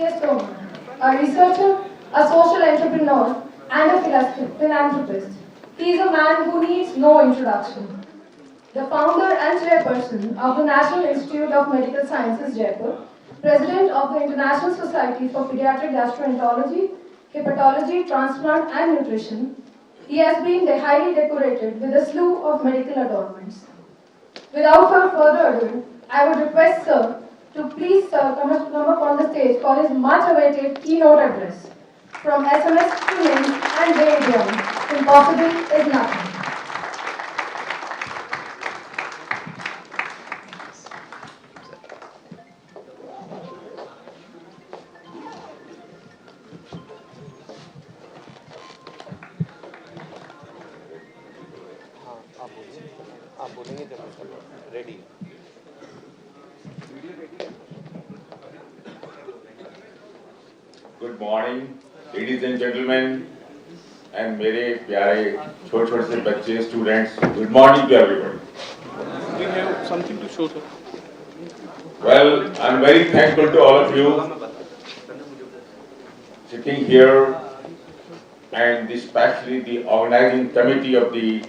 is Tomar, a researcher, a social entrepreneur, and a philanthropist. He is a man who needs no introduction. The founder and chairperson of the National Institute of Medical Sciences, Jaipur, president of the International Society for Pediatric Gastroenterology, Hepatology, Transplant, and Nutrition, he has been highly decorated with a slew of medical adornments. Without further ado, I would request Sir to please come up on the stage for his much-awaited keynote address. From SMS to NIMS and way beyond, impossible is nothing. Ready. Good morning, ladies and gentlemen, and मेरे प्यारे छोटे से बच्चे students. Good morning to everybody. We have something to show, sir. Well, I'm very thankful to all of you sitting here, and especially the organizing committee of the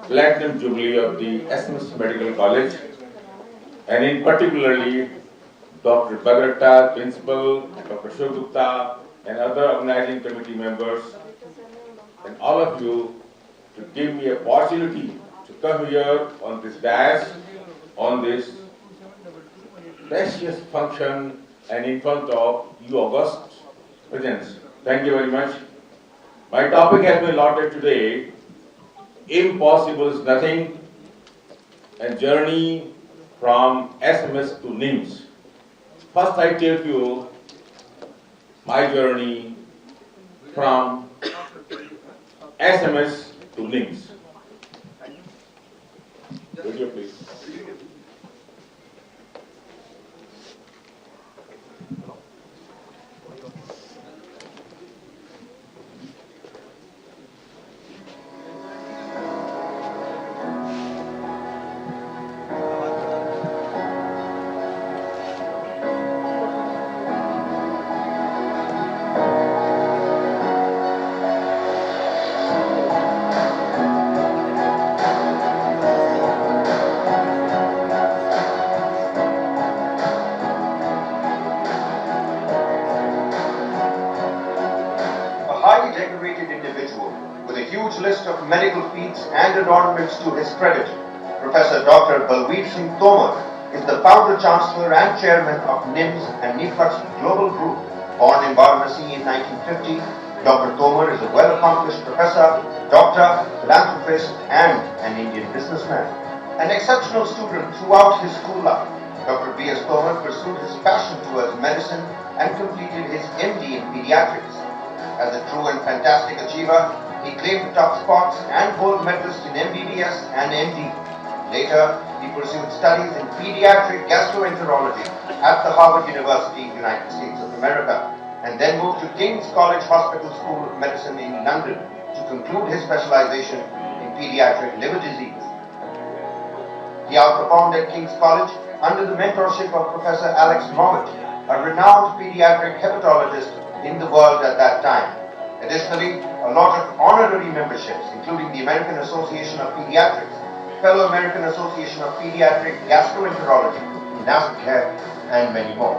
Platinum Jubilee of the SMS Medical College, and in particularly Dr. Bagrata, Principal, Dr. Shogupta, and other organizing committee members, and all of you to give me a opportunity to come here on this dais, on this precious function, and in front of you august presence. Thank you very much. My topic has been allotted today, Impossible is Nothing, a journey from SMS to NIMS. First I tell you my journey from SMS to NIMS. Video please. Highly decorated individual with a huge list of medical feats and adornments to his credit, Professor Dr. Balvir Singh Tomar is the founder, chancellor and chairman of NIMS and NIPHA's global group. Born in Varanasi in 1950, Dr. Tomar is a well-accomplished professor, doctor, philanthropist and an Indian businessman. An exceptional student throughout his school life, Dr. B.S. Tomar pursued his passion towards medicine and completed his MD in pediatrics. As a true and fantastic achiever, he claimed the top spots and gold medalist in MBBS and MD. Later, he pursued studies in pediatric gastroenterology at the Harvard University, United States of America, and then moved to King's College Hospital School of Medicine in London to conclude his specialization in pediatric liver disease. He outperformed at King's College under the mentorship of Professor Alex Moffat, a renowned pediatric hepatologist in the world at that time. Additionally, a lot of honorary memberships, including the American Association of Pediatrics, Fellow American Association of Pediatric Gastroenterology, NASPCAG, and many more.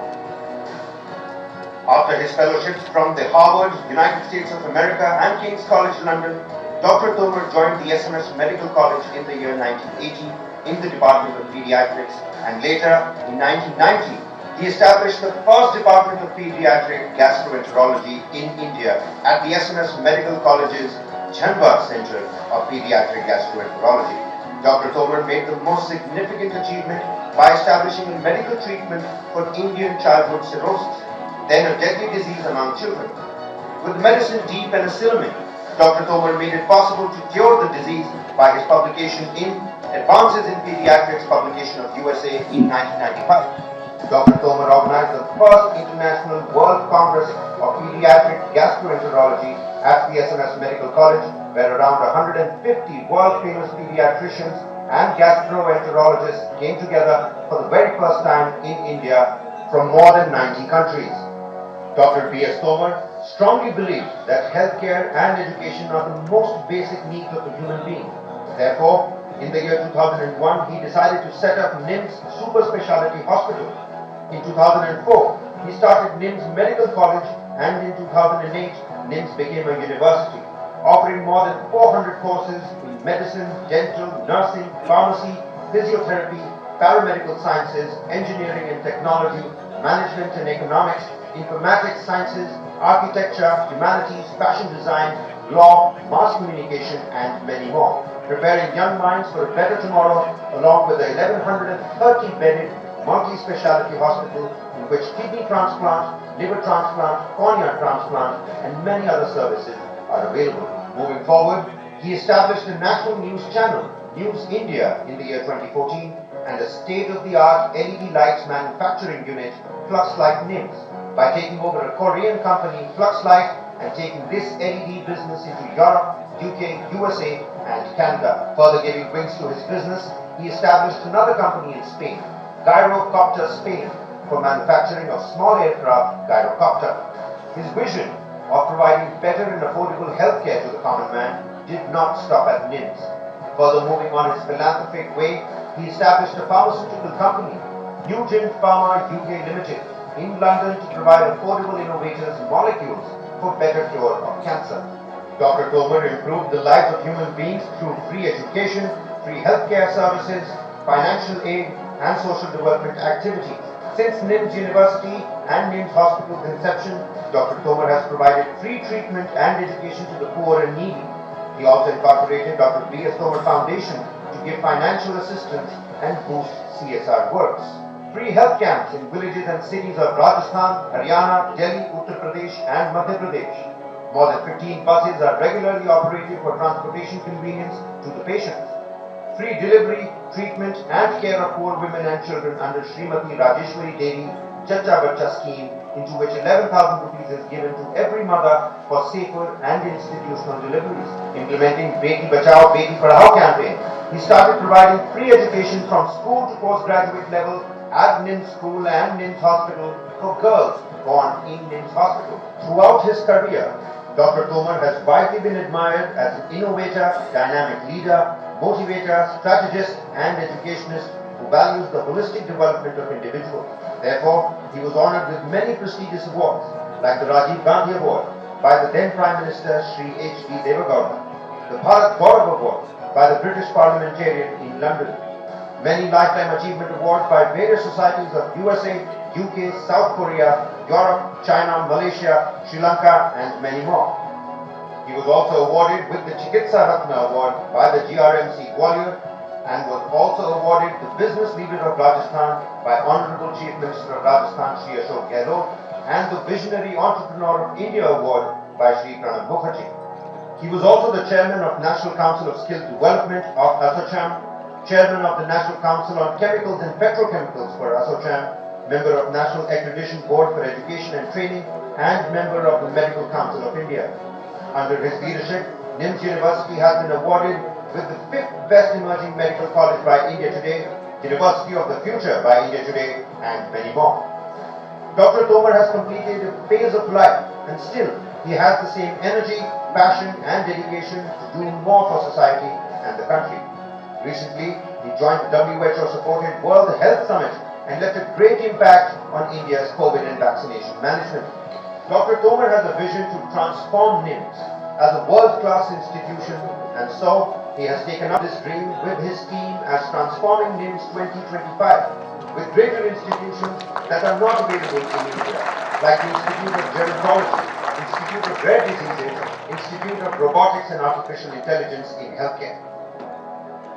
After his fellowships from the Harvard, United States of America, and King's College London, Dr. Tomar joined the SMS Medical College in the year 1980 in the Department of Pediatrics, and later, in 1990, he established the first Department of Pediatric Gastroenterology in India at the SMS Medical College's Jhanbad Center of Pediatric Gastroenterology. Dr. Tomar made the most significant achievement by establishing a medical treatment for Indian childhood cirrhosis, then a deadly disease among children. With medicine D penicillamine, Dr. Tomar made it possible to cure the disease by his publication in Advances in Pediatrics publication of USA in 1995. Dr. Tomar organized the first International World Congress of Pediatric Gastroenterology at the SMS Medical College, where around 150 world-famous pediatricians and gastroenterologists came together for the very first time in India from more than 90 countries. Dr. B.S. Tomar strongly believes that healthcare and education are the most basic needs of the human being. Therefore, in the year 2001, he decided to set up NIMS Super Speciality Hospital. In 2004, he started NIMS Medical College, and in 2008, NIMS became a university, offering more than 400 courses in medicine, dental, nursing, pharmacy, physiotherapy, paramedical sciences, engineering and technology, management and economics, informatics sciences, architecture, humanities, fashion design, law, mass communication, and many more, preparing young minds for a better tomorrow, along with the 1130-bedded multi-speciality hospital in which kidney transplant, liver transplant, cornea transplant, and many other services are available. Moving forward, he established a national news channel, News India, in the year 2014, and a state-of-the-art LED lights manufacturing unit, Fluxlight NIMS, by taking over a Korean company, Fluxlight, and taking this LED business into Europe, UK, USA, and Canada. Further giving wings to his business, he established another company in Spain, Gyrocopter Spain, for manufacturing of small aircraft, Gyrocopter. His vision of providing better and affordable healthcare to the common man did not stop at NIMS. Further moving on his philanthropic way, he established a pharmaceutical company, Newgen Pharma UK Limited, in London to provide affordable innovators molecules for better cure of cancer. Dr. Tomar improved the lives of human beings through free education, free healthcare services, financial aid, and social development activities. Since NIMS University and NIMS Hospital's inception, Dr. Tomar has provided free treatment and education to the poor and needy. He also incorporated Dr. B.S. Tomar Foundation to give financial assistance and boost CSR works. Free health camps in villages and cities of Rajasthan, Haryana, Delhi, Uttar Pradesh, and Madhya Pradesh. More than 15 buses are regularly operated for transportation convenience to the patients. Free delivery, treatment, and care of poor women and children under Srimati Rajeshwari Devi Chacha Bachcha scheme, into which 11,000 rupees is given to every mother for safer and institutional deliveries. Implementing Beti Bachao, Beti Padhao campaign, he started providing free education from school to postgraduate level at NIMS School and NIMS Hospital for girls born in NIMS Hospital. Throughout his career, Dr. Tomar has widely been admired as an innovator, dynamic leader, motivator, strategist, and educationist who values the holistic development of individuals. Therefore, he was honored with many prestigious awards, like the Rajiv Gandhi Award by the then Prime Minister Sri H.D. Deve Gowda, the Bharat Gaurav Award by the British parliamentarian in London, many Lifetime Achievement Awards by various societies of USA, UK, South Korea, Europe, China, Malaysia, Sri Lanka, and many more. He was also awarded with the Chikitsa Ratna Award by the GRMC Gwalior, and was also awarded the Business Leader of Rajasthan by Honorable Chief Minister of Rajasthan Shri Ashok Gehlot, and the Visionary Entrepreneur of India Award by Shri Pranab Mukherjee. He was also the Chairman of National Council of Skill Development of ASSOCHAM, Chairman of the National Council on Chemicals and Petrochemicals for ASSOCHAM, Member of National Accreditation Board for Education and Training, and Member of the Medical Council of India. Under his leadership, NIMS University has been awarded with the 5th Best Emerging Medical College by India Today, University of the Future by India Today, and many more. Dr. Tomar has completed a phase of life, and still he has the same energy, passion, and dedication to do more for society and the country. Recently, he joined the WHO-supported World Health Summit and left a great impact on India's COVID and vaccination management. Dr. Tomar has a vision to transform NIMS as a world-class institution, and so he has taken up this dream with his team as Transforming NIMS 2025, with greater institutions that are not available in India, like the Institute of Gerontology, Institute of Rare Diseases, Institute of Robotics and Artificial Intelligence in Healthcare.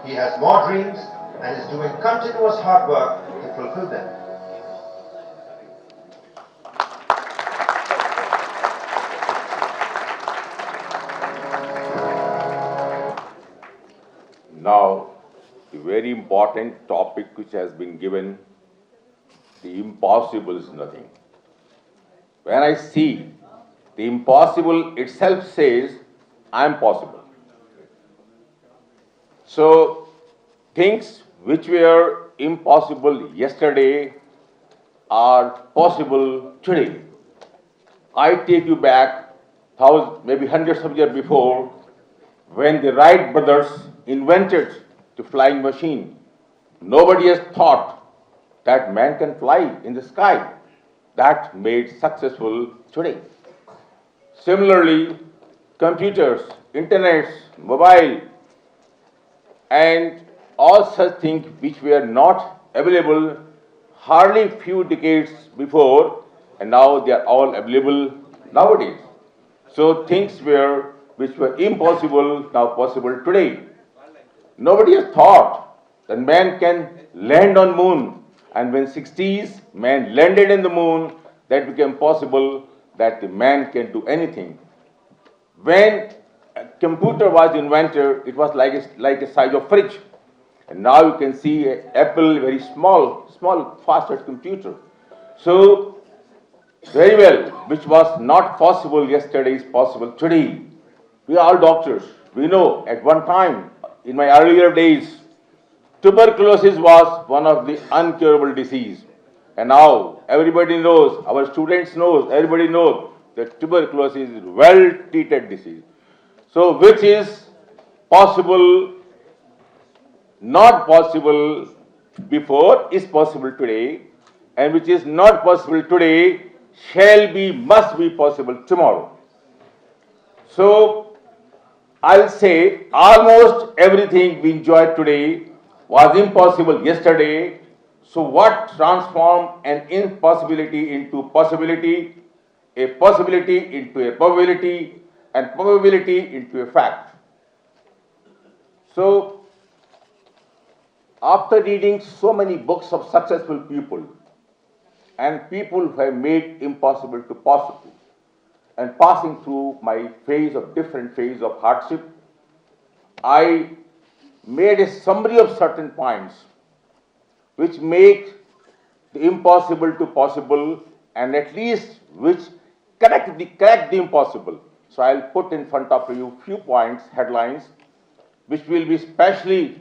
He has more dreams and is doing continuous hard work to fulfill them. Now, the very important topic which has been given, the impossible is nothing. When I see the impossible itself says, I am possible. So, things which were impossible yesterday are possible today. I take you back thousands, maybe hundreds of years before, when the Wright brothers invented the flying machine. Nobody has thought that man can fly in the sky. That made successful today. Similarly, computers, internets, mobile, and all such things which were not available hardly few decades before, and now they are all available nowadays. So things which were impossible now possible today. Nobody has thought that man can land on moon, and when 60s man landed in the moon, that became possible that the man can do anything. When a computer was invented, it was like a size of fridge. And now you can see Apple, very small, faster computer. So, very well, which was not possible yesterday is possible today. We are all doctors. We know at one time, in my earlier days, tuberculosis was one of the uncurable disease. And now everybody knows, our students knows, everybody knows that tuberculosis is well-treated disease. So which is possible, not possible before is possible today, and which is not possible today shall be, must be possible tomorrow. So I'll say almost everything we enjoy today was impossible yesterday. So what transformed an impossibility into possibility, a possibility into a probability, and probability into a fact? So after reading so many books of successful people and people who have made impossible to possible, and passing through my different phase of hardship, I made a summary of certain points which make the impossible to possible, and at least which correct the impossible. So I'll put in front of you few points, headlines, which will be specially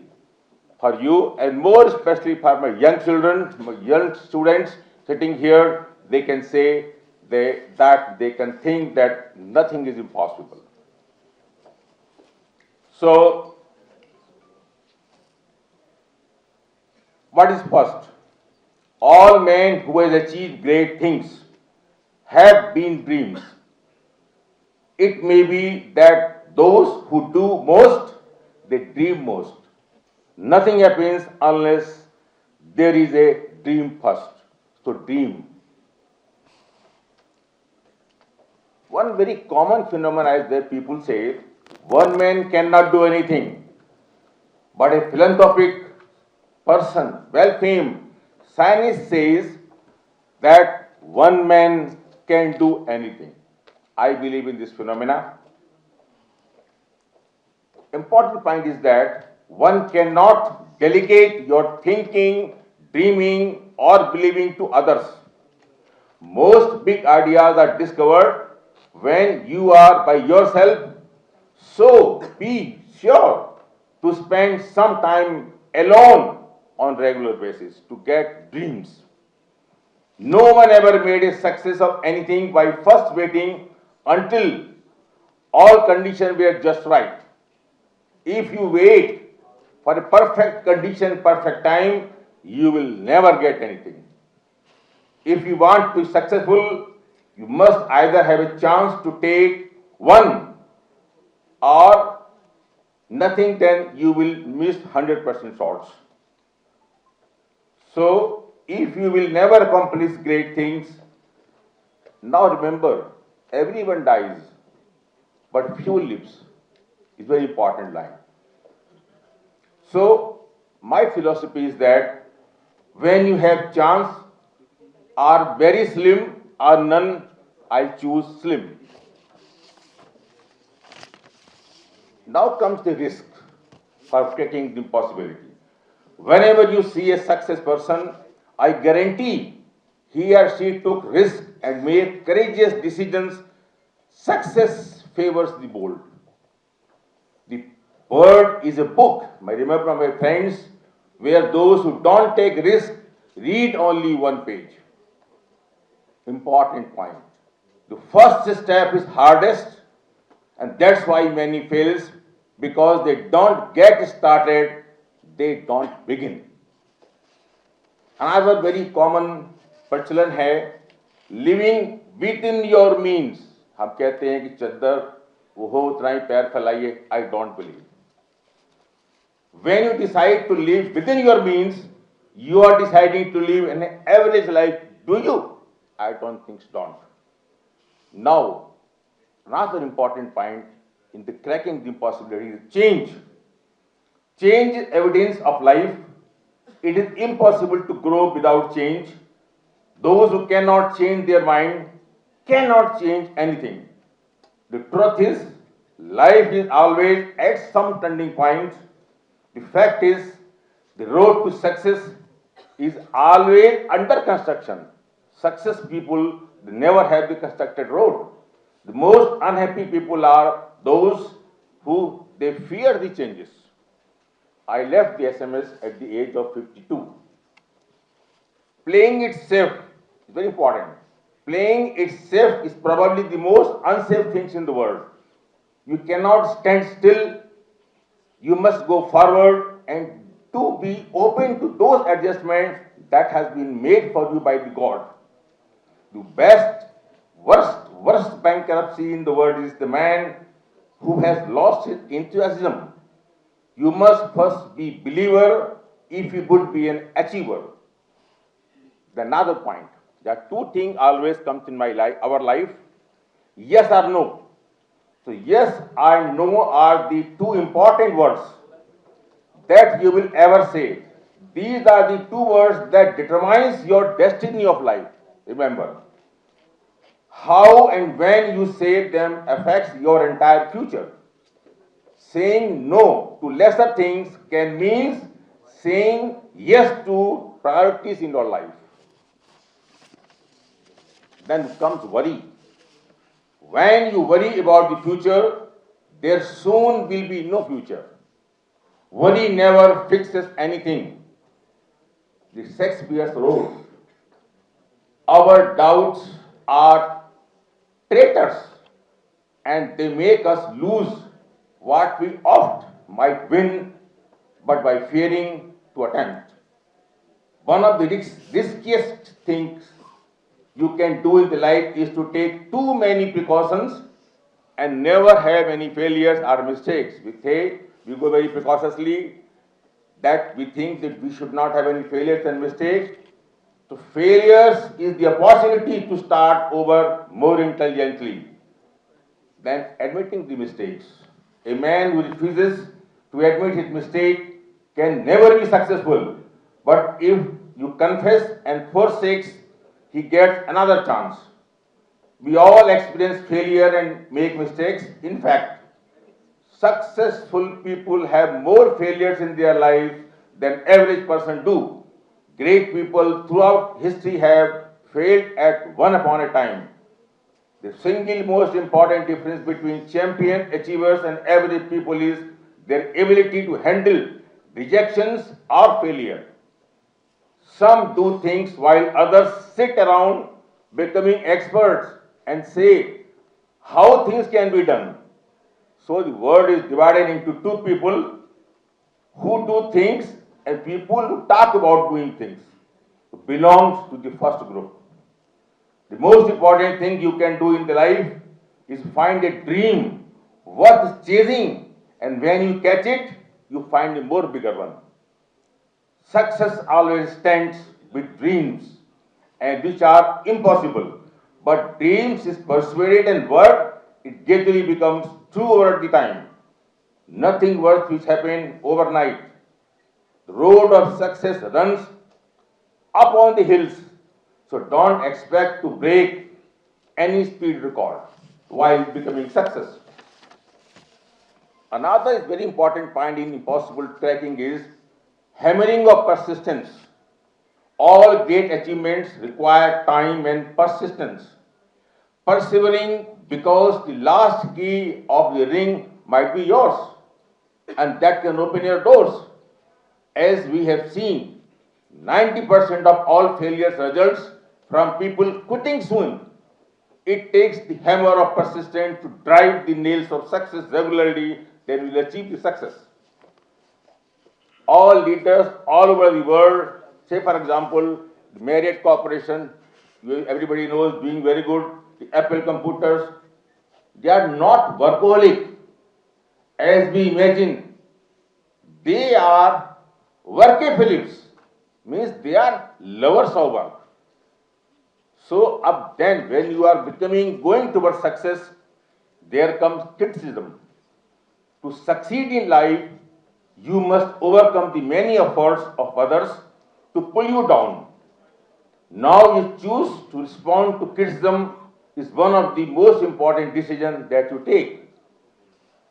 for you and more especially for my young children, my young students sitting here. They can say that they can think that nothing is impossible. So, what is first? All men who have achieved great things have been dreams. It may be that those who do most, they dream most. Nothing happens unless there is a dream first. So dream. One very common phenomenon is that people say, one man cannot do anything, but a philanthropic person, well-famed, scientist says that one man can do anything. I believe in this phenomena. Important point is that one cannot delegate your thinking, dreaming, or believing to others. Most big ideas are discovered when you are by yourself. So be sure to spend some time alone on regular basis to get dreams. No one ever made a success of anything by first waiting until all conditions were just right. If you wait for a perfect condition, perfect time, you will never get anything. If you want to be successful, you must either have a chance to take one or nothing, then you will miss 100% shots. So, if you will never accomplish great things, now remember, everyone dies, but few lives. It's a very important line. So, my philosophy is that when you have chance, are very slim or none, I choose slim. Now comes the risk for taking the impossibility. Whenever you see a success person, I guarantee he or she took risk and made courageous decisions. Success favors the bold. The world is a book, I remember my friends, where those who don't take risk read only one page. Important point. The first step is hardest, and that's why many fails, because they don't get started, they don't begin. Another very common प्रचलन है living with in your means. हम कहते हैं कि चद्दर वो हो उतना ही पैर फैलाइए. I don't believe. When you decide to live within your means, you are deciding to live an average life. Do you? I don't think so. Don't. Now, another important point in the cracking the impossibility is change. Change is evidence of life. It is impossible to grow without change. Those who cannot change their mind cannot change anything. The truth is, life is always at some turning point. The fact is, the road to success is always under construction. Success people, they never have the constructed road. The most unhappy people are those who they fear the changes. I left the SMS at the age of 52. Playing it safe is very important. Playing it safe is probably the most unsafe things in the world. You cannot stand still. You must go forward and to be open to those adjustments that has been made for you by the God. The worst bankruptcy in the world is the man who has lost his enthusiasm. You must first be believer if you would be an achiever. Another point. There are two things always comes in our life. Yes or no. So yes and no are the two important words that you will ever say. These are the two words that determines your destiny of life. Remember, how and when you say them affects your entire future. Saying no to lesser things can mean saying yes to priorities in your life. Then comes worry. When you worry about the future, there soon will be no future. Worry never fixes anything. The Shakespeare wrote, our doubts are traitors and they make us lose what we oft might win but by fearing to attempt. One of the riskiest things you can do in the life is to take too many precautions and never have any failures or mistakes. We go very precautiously that we think that we should not have any failures and mistakes. So failures is the opportunity to start over more intelligently than admitting the mistakes. A man who refuses to admit his mistake can never be successful. But if you confess and forsakes, he gets another chance. We all experience failure and make mistakes. In fact, successful people have more failures in their life than average person do. Great people throughout history have failed at one upon a time. The single most important difference between champion achievers and average people is their ability to handle rejections or failure. Some do things while others sit around becoming experts and say how things can be done. So the world is divided into two people who do things and people who talk about doing things. It belongs to the first group. The most important thing you can do in the life is find a dream worth chasing, and when you catch it, you find a more bigger one. Success always stands with dreams, and which are impossible. But dreams is persuaded and work, it gradually becomes true over the time. Nothing worth which happen overnight. The road of success runs up on the hills, so don't expect to break any speed record while becoming success. Another is very important point in impossible tracking is hammering of persistence. All great achievements require time and persistence. Persevering because the last key of the ring might be yours, and that can open your doors. As we have seen, 90% of all failures results from people quitting soon. It takes the hammer of persistence to drive the nails of success regularly, then we will achieve the success. All leaders all over the world, say for example, the Marriott Corporation, everybody knows, doing very good, the Apple computers, they are not workaholic as we imagine. They are workaholics, means they are lovers of work. So up then when you are going towards success, there comes criticism. To succeed in life, you must overcome the many efforts of others to pull you down. Now you choose to respond to criticism is one of the most important decisions that you take.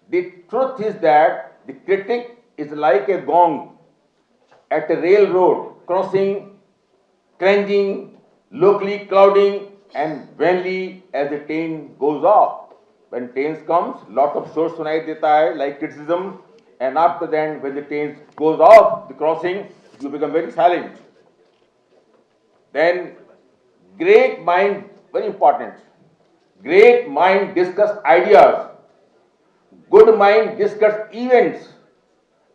The truth is that the critic is like a gong at a railroad crossing, cringing, locally clouding, and vainly as the train goes off. When trains comes, lot of short sunai deta hai, like criticism, and after then, when the train goes off the crossing, you become very silent. Then, great mind, very important. Great mind discuss ideas. Good mind discuss events.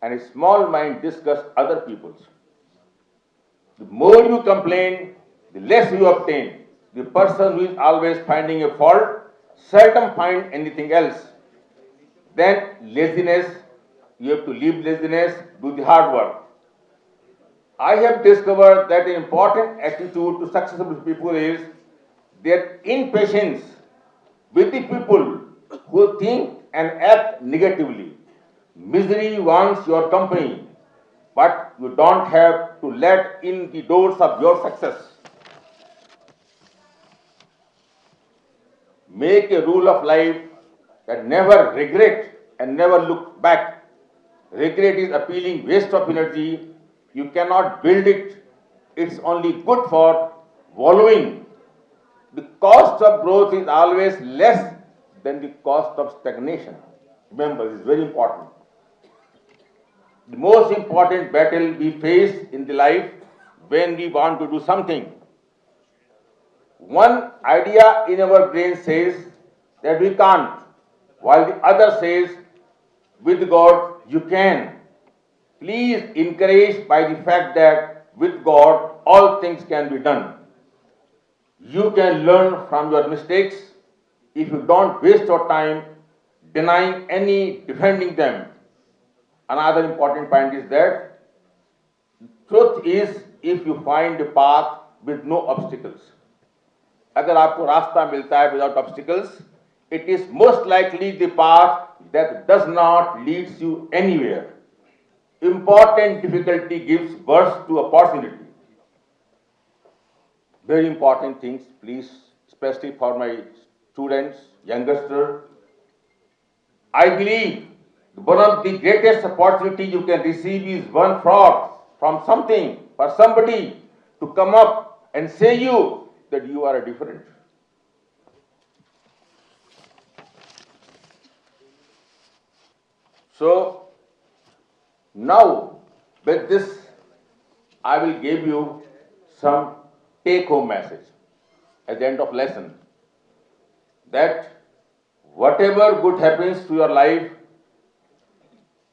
And a small mind discuss other people's. The more you complain, the less you obtain. The person who is always finding a fault seldom find anything else. Then laziness, you have to leave laziness, do the hard work. I have discovered that an important attitude to successful people is their impatience with the people who think and act negatively. Misery wants your company, but you don't have to let in the doors of your success. Make a rule of life that never regret and never look back. Regret is appealing waste of energy. You cannot build it. It's only good for wallowing. The cost of growth is always less than the cost of stagnation. Remember, this is very important. The most important battle we face in the life when we want to do something. One idea in our brain says that we can't, while the other says, with God, you can. Please encourage by the fact that with God, all things can be done. You can learn from your mistakes if you don't waste your time denying any, defending them. Another important point is that truth is if you find a path with no obstacles. अगर आपको रास्ता मिलता है without obstacles, it is most likely the path that does not leads you anywhere. Important difficulty gives birth to opportunity. Very important things, please, especially for my students, youngsters. I believe one of the greatest opportunity you can receive is one fraud from something or somebody to come up and say you that you are different. So now with this I will give you some take-home message at the end of lesson that whatever good happens to your life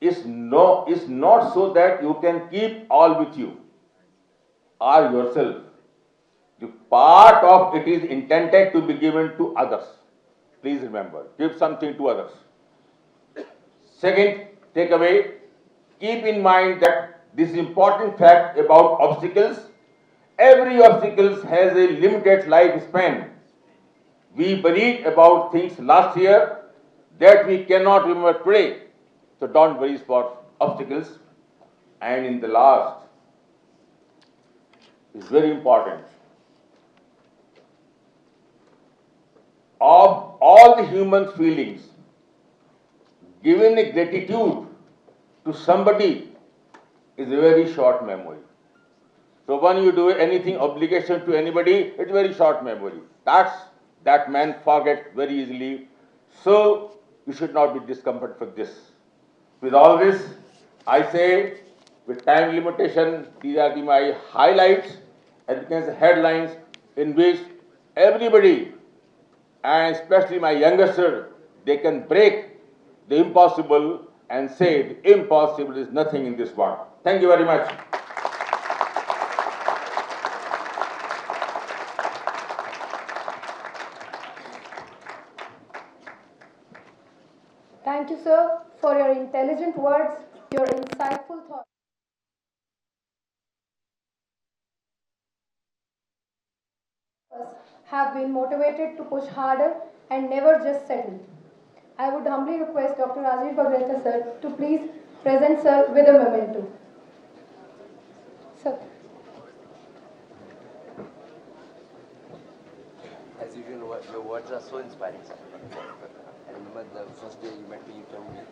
is not so that you can keep all with you or yourself. The part of it is intended to be given to others. Please remember, give something to others. Second takeaway, keep in mind that this important fact about obstacles, every obstacle has a limited lifespan. We worried about things last year that we cannot remember today. So don't worry about obstacles. And in the last, is very important. Of all the human feelings, giving a gratitude to somebody is a very short memory. So when you do anything obligation to anybody, it's very short memory. That man forget very easily. So you should not be discomforted for this. With all this, I say, with time limitation, these are my highlights and headlines in which everybody and especially my youngster, they can break the impossible and say the impossible is nothing in this world. Thank you very much. Thank you, sir, for your intelligent words, your insightful thoughts. Have been motivated to push harder and never just settle. I would humbly request Dr. Rajesh Balvir sir to please present sir with a memento. Sir. As usual, your words are so inspiring, sir. I remember the first day you met me, you told me,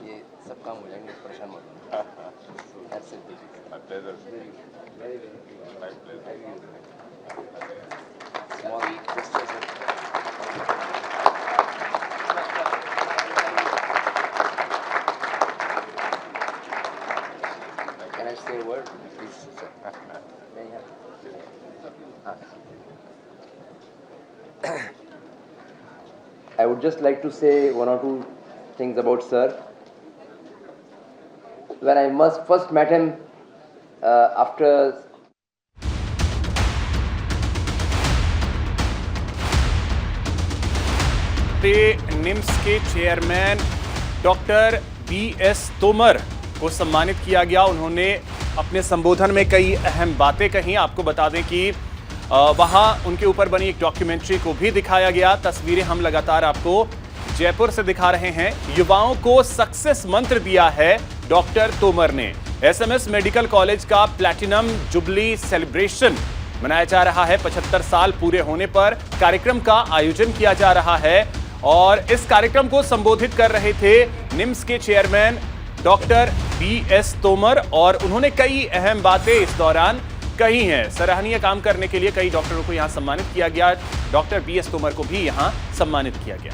"ये सब काम हो जाएंगे, परेशान मत हो." So that's it. My pleasure. Very, My pleasure. small gestures. Can I say a word, please, sir? Very happy. I would just like to say one or two things about sir. When I first met him after NIMS के chairman doctor BS Tomar को सम्मानित किया गया। उन्होंने अपने संबोधन में कई अहम बातें कही। आपको बता दें कि वहां उनके ऊपर बनी एक डॉक्यूमेंट्री को भी दिखाया गया। तस्वीरें हम लगातार आपको जयपुर से दिखा रहे हैं। युवाओं को सक्सेस मंत्र दिया है डॉक्टर तोमर ने। SMS मेडिकल कॉलेज का प्लैटिनम जुबली सेलिब्रेशन मनाया जा रहा है। 75 साल पूरे होने पर कार्यक्रम का आयोजन किया जा रहा है और इस कार्यक्रम को संबोधित कर रहे थे निम्स के चेयरमैन डॉक्टर BS तोमर और उन्होंने कई अहम बातें इस दौरान कही हैं। सराहनीय काम करने के लिए कई डॉक्टरों को यहां सम्मानित किया गया। डॉक्टर BS तोमर को भी यहां सम्मानित किया गया।